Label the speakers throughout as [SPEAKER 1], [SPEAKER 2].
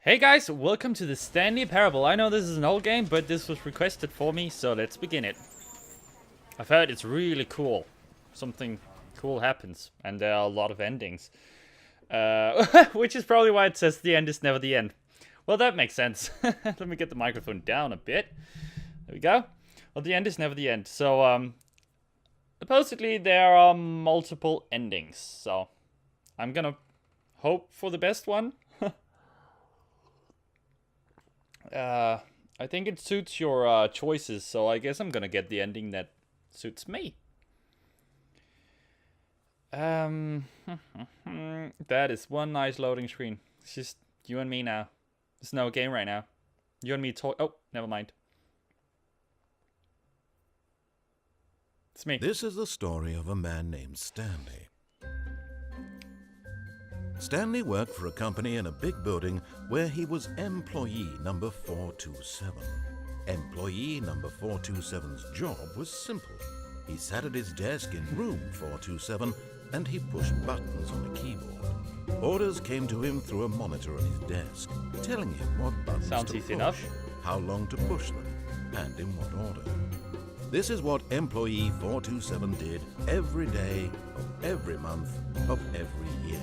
[SPEAKER 1] Hey guys, welcome to the Stanley Parable. I know this is an old game, but this was requested for me, so let's begin it. I've heard it's really cool. Something cool happens, and there are a lot of endings. Which is probably why it says the end is never the end. Well, that makes sense. Let me get the microphone down a bit. There we go. Well, the end is never the end. So, supposedly there are multiple endings. So, I'm gonna hope for the best one. I think it suits your choices, so I guess I'm gonna get the ending that suits me. That is one nice loading screen. It's just you and me now. There's no game right now. You and me talk. Oh, never mind. It's me.
[SPEAKER 2] This is the story of a man named Stanley. Stanley worked for a company in a big building where he was employee number 427. Employee number 427's job was simple. He sat at his desk in room 427 and he pushed buttons on a keyboard. Orders came to him through a monitor on his desk, telling him what buttons
[SPEAKER 1] Sounds
[SPEAKER 2] to
[SPEAKER 1] easy
[SPEAKER 2] push,
[SPEAKER 1] enough.
[SPEAKER 2] how long to push them, and in what order. This is what employee 427 did every day of every month of every year.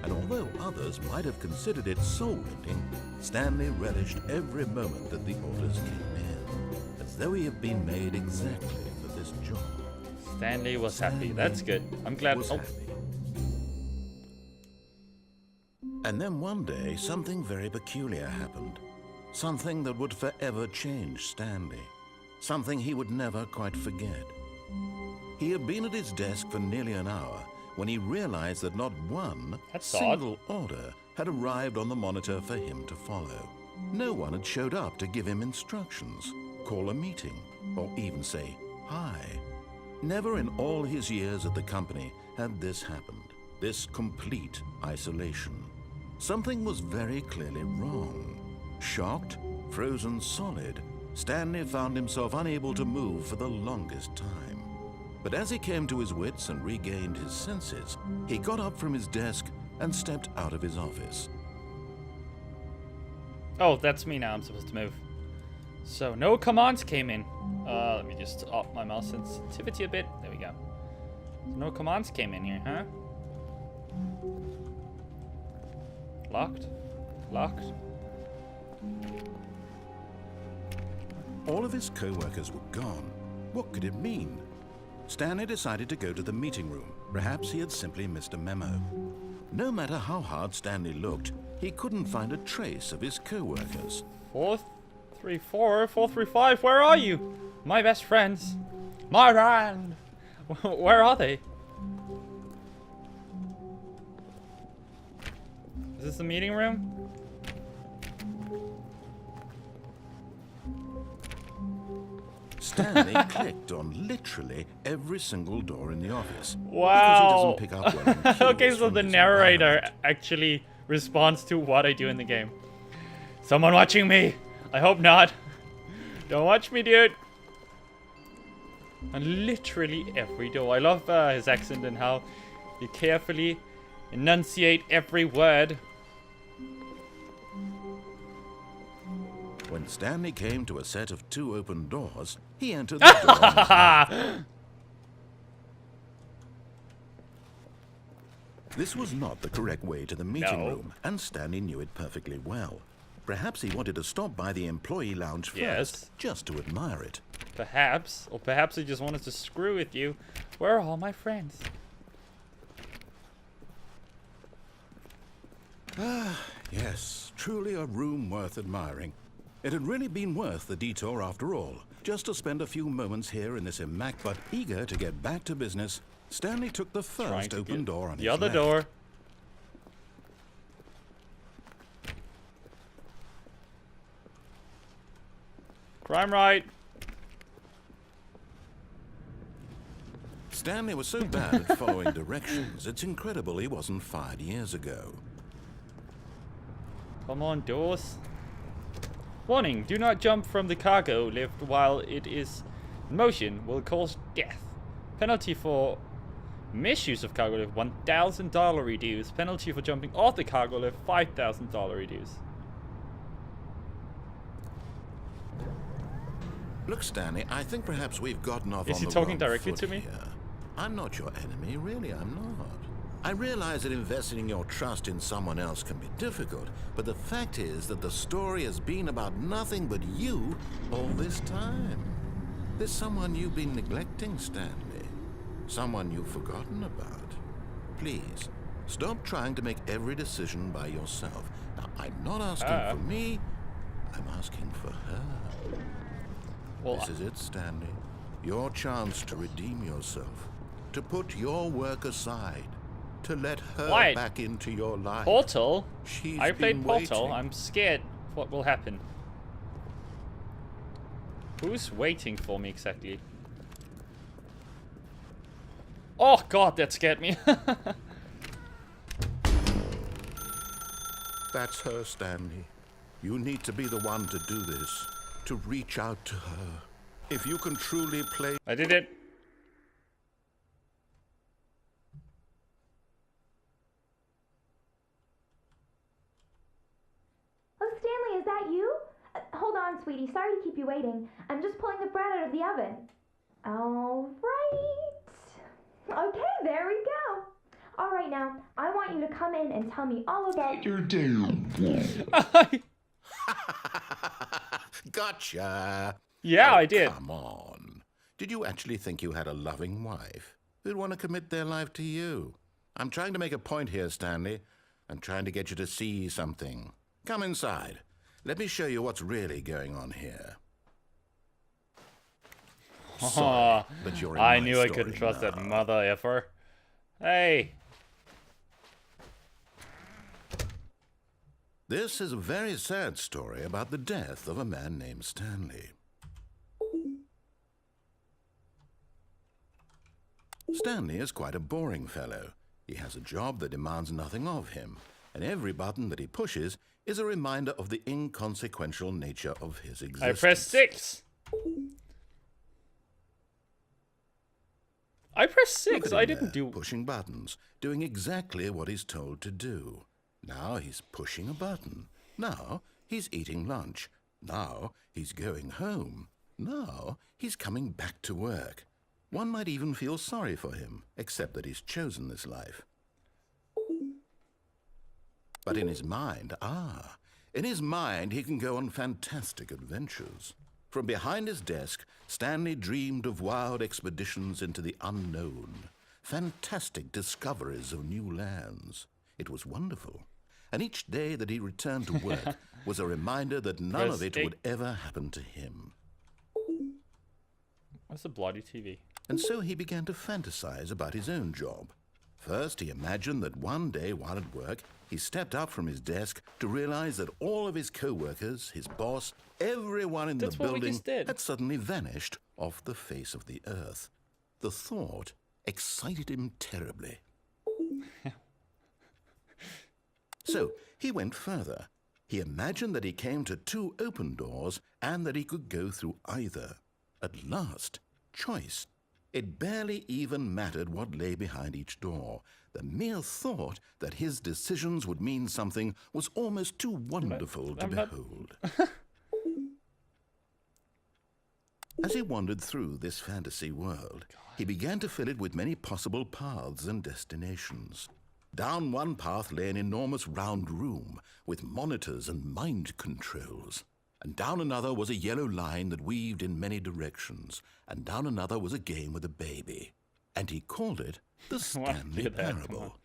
[SPEAKER 2] And although others might have considered it soul-rending, Stanley relished every moment that the orders came in, as though he had been made exactly for this job.
[SPEAKER 1] Stanley was happy. That's good. I'm glad.
[SPEAKER 2] Was happy. And then one day, something very peculiar happened. Something that would forever change Stanley. Something he would never quite forget. He had been at his desk for nearly an hour when he realized that not one single order had arrived on the monitor for him to follow. No one had showed up to give him instructions, call a meeting, or even say hi. Never in all his years at the company had this happened, this complete isolation. Something was very clearly wrong. Shocked, frozen solid, Stanley found himself unable to move for the longest time. But as he came to his wits and regained his senses, he got up from his desk and stepped out of his office.
[SPEAKER 1] Oh, that's me now. I'm supposed to move. So, no commands came in. Let me just up my mouse sensitivity a bit. There we go. No commands came in here, huh? Locked? Locked?
[SPEAKER 2] All of his co-workers were gone. What could it mean? Stanley decided to go to the meeting room. Perhaps he had simply missed a memo. No matter how hard Stanley looked, he couldn't find a trace of his co-workers.
[SPEAKER 1] 434, 435, where are you? My best friends. My friend. Where are they? Is this the meeting room?
[SPEAKER 2] Stanley clicked on literally every single door in the office.
[SPEAKER 1] Wow.
[SPEAKER 2] Because he doesn't pick up well on cues
[SPEAKER 1] Okay, so
[SPEAKER 2] from
[SPEAKER 1] the
[SPEAKER 2] his
[SPEAKER 1] narrator
[SPEAKER 2] environment.
[SPEAKER 1] actually responds to what I do in the game. Someone watching me. I hope not. Don't watch me, dude. And literally every door. I love his accent and how he carefully enunciate every word.
[SPEAKER 2] When Stanley came to a set of 2 open doors, he entered the door on his left. This was not the correct way to the meeting room, and Stanley knew it perfectly well. Perhaps he wanted to stop by the employee lounge first, just to admire it.
[SPEAKER 1] Perhaps. Or perhaps he just wanted to screw with you. Where are all my friends?
[SPEAKER 2] Ah, yes, truly a room worth admiring. It had really been worth the detour after all. Just to spend a few moments here in this immaculate, but eager to get back to business, Stanley took the first open door on his left.
[SPEAKER 1] The other door. Crime right.
[SPEAKER 2] Stanley was so bad at following directions, it's incredible he wasn't fired years ago.
[SPEAKER 1] Come on, doors. Warning, do not jump from the cargo lift while it is in motion. Will cause death. Penalty for misuse of cargo lift, $1,000 reduced. Penalty for jumping off the cargo lift, $5,000 reduced.
[SPEAKER 2] Look, Stanley, I think perhaps we've gotten off
[SPEAKER 1] Is
[SPEAKER 2] on
[SPEAKER 1] he
[SPEAKER 2] the
[SPEAKER 1] talking
[SPEAKER 2] wrong
[SPEAKER 1] directly
[SPEAKER 2] foot
[SPEAKER 1] to me?
[SPEAKER 2] here. I'm not your enemy, really, I'm not. I realize that investing your trust in someone else can be difficult, but the fact is that the story has been about nothing but you all this time. There's someone you've been neglecting, Stanley. Someone you've forgotten about. Please, stop trying to make every decision by yourself. Now, I'm not asking for me, I'm asking for her.
[SPEAKER 1] Well,
[SPEAKER 2] This is it, Stanley. Your chance to redeem yourself. To put your work aside. To let her
[SPEAKER 1] Why?
[SPEAKER 2] back into your life.
[SPEAKER 1] Portal?
[SPEAKER 2] She's
[SPEAKER 1] I played
[SPEAKER 2] been
[SPEAKER 1] Portal.
[SPEAKER 2] waiting.
[SPEAKER 1] I'm scared what will happen. Who's waiting for me exactly? Oh god, that scared me.
[SPEAKER 2] That's her, Stanley. You need to be the one to do this. To reach out to her. If you can truly play...
[SPEAKER 1] I did it.
[SPEAKER 3] Oh, Stanley, is that you? Hold on, sweetie. Sorry to keep you waiting. I'm just pulling the bread out of the oven. All right. Okay, there we go. All right, now, I want you to come in and tell me all about your day.
[SPEAKER 2] Gotcha.
[SPEAKER 1] Yeah,
[SPEAKER 2] Oh,
[SPEAKER 1] I did.
[SPEAKER 2] Come on. Did you actually think you had a loving wife who'd want to commit their life to you? I'm trying to make a point here, Stanley. I'm trying to get you to see something. Come inside. Let me show you what's really going on here. Sorry, but you're in
[SPEAKER 1] I
[SPEAKER 2] my
[SPEAKER 1] knew I
[SPEAKER 2] story
[SPEAKER 1] couldn't trust
[SPEAKER 2] now.
[SPEAKER 1] that mother effer. Hey.
[SPEAKER 2] This is a very sad story about the death of a man named Stanley. Stanley is quite a boring fellow. He has a job that demands nothing of him, and every button that he pushes is a reminder of the inconsequential nature of his existence.
[SPEAKER 1] I pressed 6. I pressed
[SPEAKER 2] Look
[SPEAKER 1] 6.
[SPEAKER 2] at
[SPEAKER 1] I
[SPEAKER 2] him
[SPEAKER 1] didn't
[SPEAKER 2] there,
[SPEAKER 1] do...
[SPEAKER 2] pushing buttons, doing exactly what he's told to do. Now he's pushing a button. Now he's eating lunch. Now he's going home. Now he's coming back to work. One might even feel sorry for him, except that he's chosen this life. But in his mind, in his mind he can go on fantastic adventures. From behind his desk, Stanley dreamed of wild expeditions into the unknown, fantastic discoveries of new lands. It was wonderful. And each day that he returned to work was a reminder that none of it would ever happen to him.
[SPEAKER 1] What's a bloody TV?
[SPEAKER 2] And so he began to fantasize about his own job. First, he imagined that one day while at work, he stepped up from his desk to realize that all of his co-workers, his boss, everyone in the
[SPEAKER 1] That's what we
[SPEAKER 2] building
[SPEAKER 1] just did.
[SPEAKER 2] had suddenly vanished off the face of the earth. The thought excited him terribly. So he went further. He imagined that he came to 2 open doors and that he could go through either. At last, choice. It barely even mattered what lay behind each door. The mere thought that his decisions would mean something was almost too wonderful to behold. As he wandered through this fantasy world, he began to fill it with many possible paths and destinations. Down one path lay an enormous round room with monitors and mind controls. And down another was a yellow line that weaved in many directions. And down another was a game with a baby. And he called it the Stanley Parable.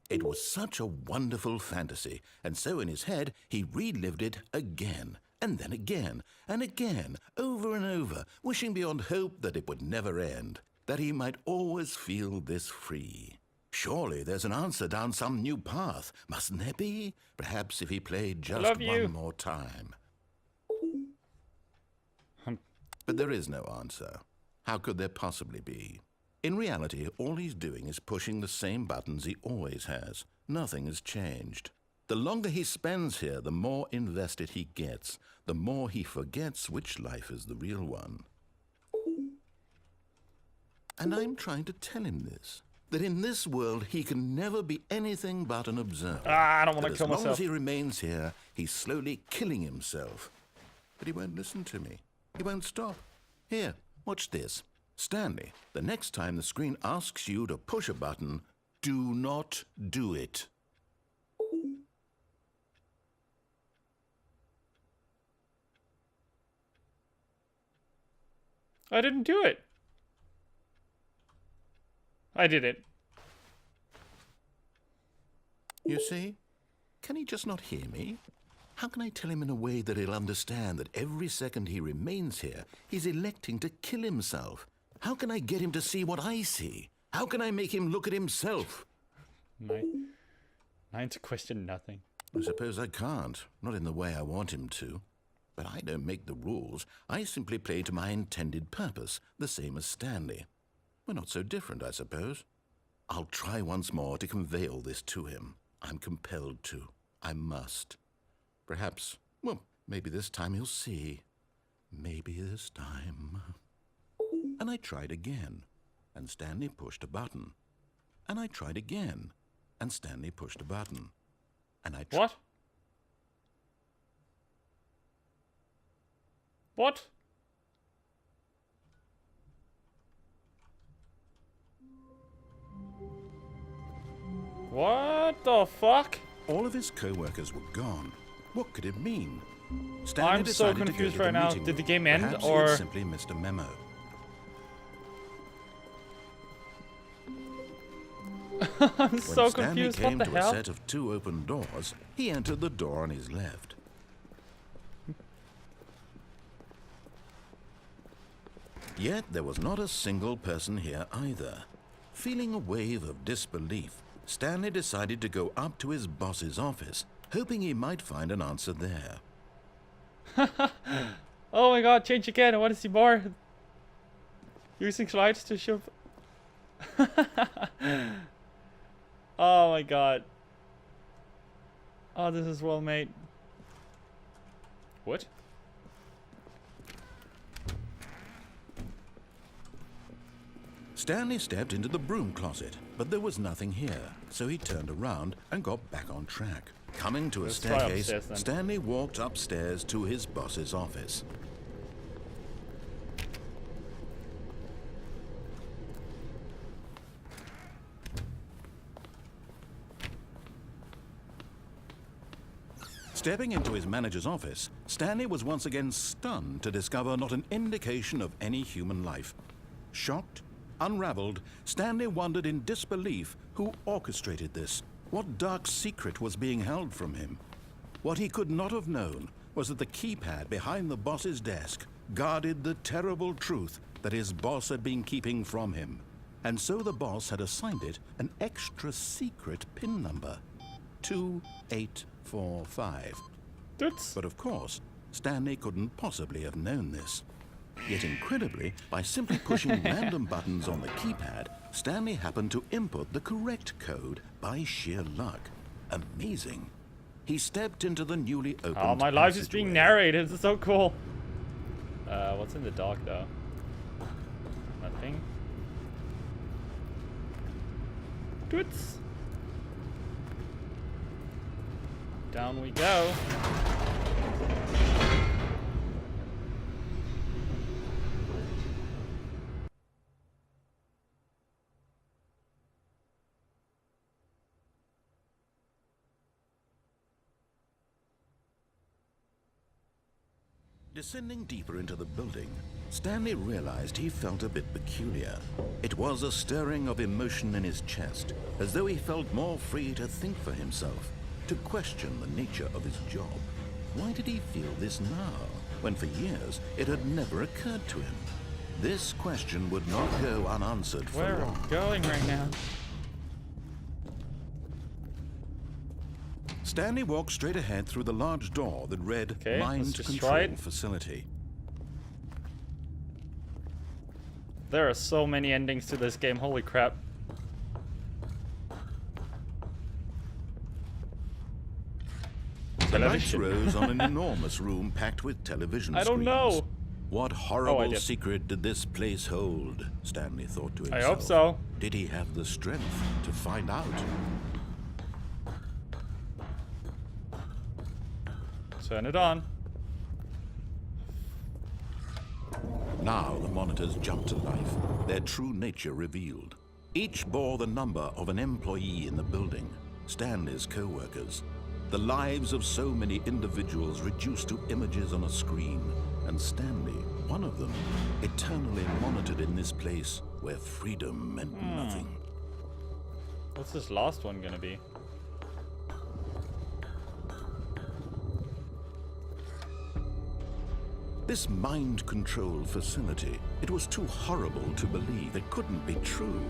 [SPEAKER 2] It was such a wonderful fantasy, and so in his head he relived it again, and then again, and again, over and over, wishing beyond hope that it would never end, that he might always feel this free. Surely there's an answer down some new path, mustn't there be? Perhaps if he played just one more time. But there is no answer. How could there possibly be? In reality, all he's doing is pushing the same buttons he always has. Nothing has changed. The longer he spends here, the more invested he gets, the more he forgets which life is the real one. And I'm trying to tell him this. that in this world he can never be anything but an observer.
[SPEAKER 1] Ah, I don't want
[SPEAKER 2] That
[SPEAKER 1] to kill
[SPEAKER 2] as long
[SPEAKER 1] myself.
[SPEAKER 2] as he remains here, he's slowly killing himself. But he won't listen to me. He won't stop. Here, watch this. Stanley, the next time the screen asks you to push a button, do not do it.
[SPEAKER 1] I didn't do it. I did it.
[SPEAKER 2] You see? Can he just not hear me? How can I tell him in a way that he'll understand that every second he remains here, he's electing to kill himself? How can I get him to see what I see? How can I make him look at himself?
[SPEAKER 1] Nine to question nothing.
[SPEAKER 2] I suppose I can't. Not in the way I want him to. But I don't make the rules. I simply play to my intended purpose, the same as Stanley. We're not so different, I suppose. I'll try once more to convey all this to him. I'm compelled to. I must. Perhaps, well, maybe this time he'll see. Maybe this time. And I tried again, and Stanley pushed a button. And I tried again, and Stanley pushed a button. And I
[SPEAKER 1] What? What? What the fuck?
[SPEAKER 2] All of his co-workers were gone. What could it mean? Stanley
[SPEAKER 1] I'm so
[SPEAKER 2] decided to go
[SPEAKER 1] confused
[SPEAKER 2] to the
[SPEAKER 1] right now.
[SPEAKER 2] meeting
[SPEAKER 1] Did the
[SPEAKER 2] room.
[SPEAKER 1] game end,
[SPEAKER 2] Perhaps he
[SPEAKER 1] or-
[SPEAKER 2] had simply missed a memo?
[SPEAKER 1] I'm
[SPEAKER 2] When
[SPEAKER 1] so
[SPEAKER 2] Stanley
[SPEAKER 1] confused.
[SPEAKER 2] came
[SPEAKER 1] What the
[SPEAKER 2] to a
[SPEAKER 1] hell?
[SPEAKER 2] set of 2 open doors, he entered the door on his left. Yet there was not a single person here either. Feeling a wave of disbelief, Stanley decided to go up to his boss's office, hoping he might find an answer there.
[SPEAKER 1] Oh my god, change again. I want to see more. Using slides to show. Oh my god. Oh, this is well made. What?
[SPEAKER 2] Stanley stepped into the broom closet, but there was nothing here, so he turned around and got back on track. Coming to a
[SPEAKER 1] Let's try
[SPEAKER 2] staircase,
[SPEAKER 1] upstairs then.
[SPEAKER 2] Stanley walked upstairs to his boss's office. Stepping into his manager's office, Stanley was once again stunned to discover not an indication of any human life. Shocked, unraveled, Stanley wondered in disbelief who orchestrated this. What dark secret was being held from him? What he could not have known was that the keypad behind the boss's desk guarded the terrible truth that his boss had been keeping from him. And so the boss had assigned it an extra secret PIN number, 2845.
[SPEAKER 1] Toots.
[SPEAKER 2] But of course, Stanley couldn't possibly have known this. Yet incredibly, by simply pushing random buttons on the keypad, Stanley happened to input the correct code by sheer luck. Amazing. He stepped into the newly opened
[SPEAKER 1] Oh, my life is being
[SPEAKER 2] passageway.
[SPEAKER 1] narrated. This is so cool. What's in the dark though? Nothing. Toots. Down we go.
[SPEAKER 2] Descending deeper into the building, Stanley realized he felt a bit peculiar. It was a stirring of emotion in his chest, as though he felt more free to think for himself, to question the nature of his job. Why did he feel this now, when for years it had never occurred to him? This question would not go unanswered for
[SPEAKER 1] Where are
[SPEAKER 2] long.
[SPEAKER 1] we going right now?
[SPEAKER 2] Stanley walked straight ahead through the large door that read
[SPEAKER 1] Okay, let's
[SPEAKER 2] Mind
[SPEAKER 1] just
[SPEAKER 2] Control
[SPEAKER 1] try it.
[SPEAKER 2] Facility.
[SPEAKER 1] There are so many endings to this game. Holy crap.
[SPEAKER 2] The lights
[SPEAKER 1] Television.
[SPEAKER 2] rose on an enormous room packed with television
[SPEAKER 1] I don't
[SPEAKER 2] screens.
[SPEAKER 1] know.
[SPEAKER 2] What horrible
[SPEAKER 1] did.
[SPEAKER 2] secret did this place hold? Stanley thought to himself.
[SPEAKER 1] I hope so.
[SPEAKER 2] Did he have the strength to find out?
[SPEAKER 1] Turn it on.
[SPEAKER 2] Now the monitors jumped to life, their true nature revealed. Each bore the number of an employee in the building, Stanley's co-workers. The lives of so many individuals reduced to images on a screen, and Stanley, one of them, eternally monitored in this place where freedom meant nothing.
[SPEAKER 1] What's this last one gonna be?
[SPEAKER 2] This mind control facility, it was too horrible to believe. It couldn't be true.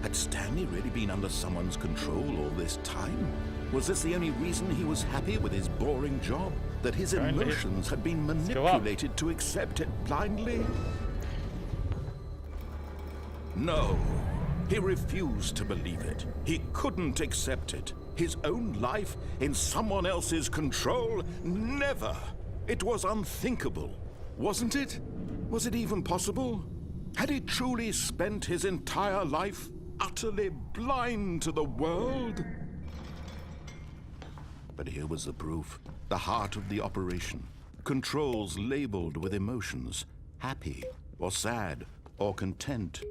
[SPEAKER 2] Had Stanley really been under someone's control all this time? Was this the only reason he was happy with his boring job? That his
[SPEAKER 1] Apparently.
[SPEAKER 2] emotions had been
[SPEAKER 1] go up.
[SPEAKER 2] manipulated to accept it blindly? No. He refused to believe it. He couldn't accept it. His own life in someone else's control? Never. It was unthinkable. Wasn't it? Was it even possible? Had he truly spent his entire life utterly blind to the world? But here was the proof. The heart of the operation. Controls labeled with emotions. Happy, or sad, or content.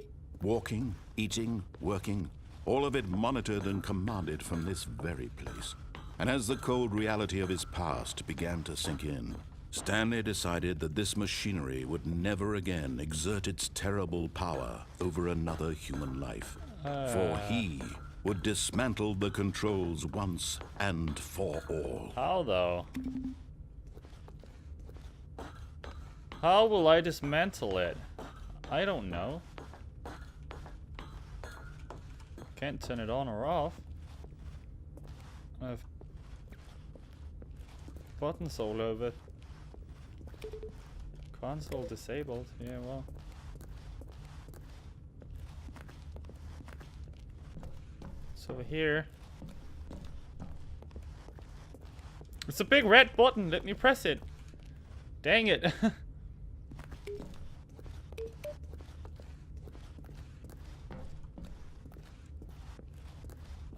[SPEAKER 2] Walking, eating, working. All of it monitored and commanded from this very place. And as the cold reality of his past began to sink in, Stanley decided that this machinery would never again exert its terrible power over another human life. For he would dismantle the controls once and for all.
[SPEAKER 1] How though? How will I dismantle it? I don't know. Can't turn it on or off. I have buttons all over. Console disabled. Yeah, well. It's over here. It's a big red button. Let me press it. Dang it.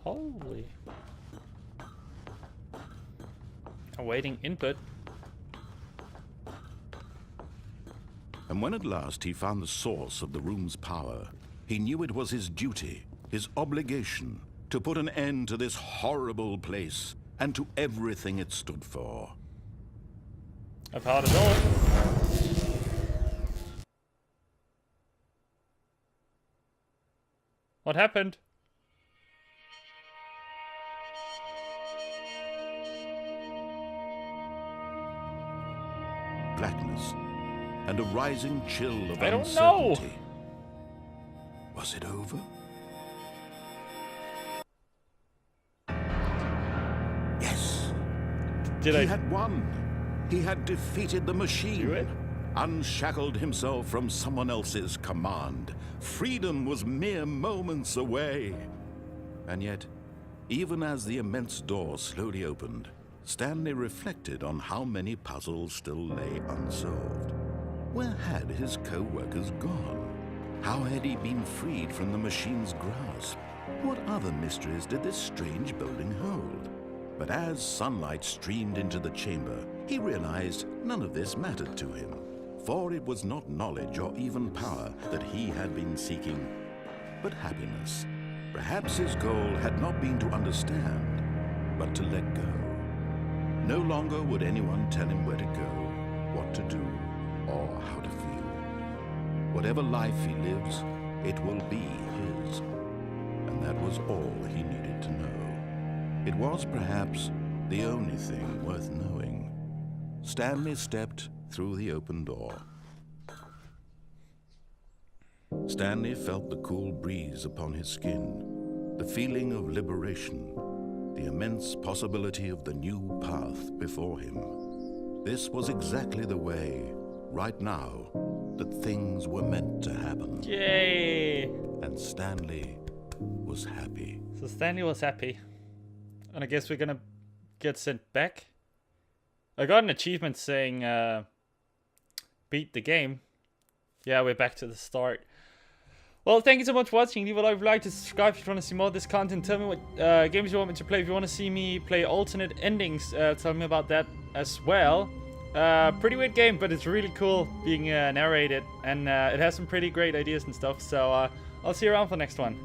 [SPEAKER 1] Holy. Awaiting input.
[SPEAKER 2] And when at last he found the source of the room's power, he knew it was his duty, his obligation, to put an end to this horrible place and to everything it stood for.
[SPEAKER 1] I powered it on. What happened?
[SPEAKER 2] Blackness and a rising chill of
[SPEAKER 1] I don't know.
[SPEAKER 2] uncertainty. Was it over? Yes.
[SPEAKER 1] Did
[SPEAKER 2] He
[SPEAKER 1] I?
[SPEAKER 2] had won. He had defeated the machine.
[SPEAKER 1] Do it?
[SPEAKER 2] Unshackled himself from someone else's command. Freedom was mere moments away. And yet, even as the immense door slowly opened, Stanley reflected on how many puzzles still lay unsolved. Where had his co-workers gone? How had he been freed from the machine's grasp? What other mysteries did this strange building hold? But as sunlight streamed into the chamber, he realized none of this mattered to him. For it was not knowledge or even power that he had been seeking, but happiness. Perhaps his goal had not been to understand, but to let go. No longer would anyone tell him where to go, what to do, or how to feel. Whatever life he lives, it will be his. And that was all he needed to know. It was perhaps the only thing worth knowing. Stanley stepped through the open door. Stanley felt the cool breeze upon his skin, the feeling of liberation, the immense possibility of the new path before him. This was exactly the way, right now, that things were meant to happen.
[SPEAKER 1] Yay!
[SPEAKER 2] And Stanley was happy.
[SPEAKER 1] So Stanley was happy. And I guess we're gonna get sent back. I got an achievement saying beat the game. Yeah, we're back to the start. Well, thank you so much for watching. Leave a like to subscribe if you want to see more of this content. Tell me what games you want me to play. If you want to see me play alternate endings, tell me about that as well. Pretty weird game, but it's really cool being narrated. And it has some pretty great ideas and stuff. So I'll see you around for the next one.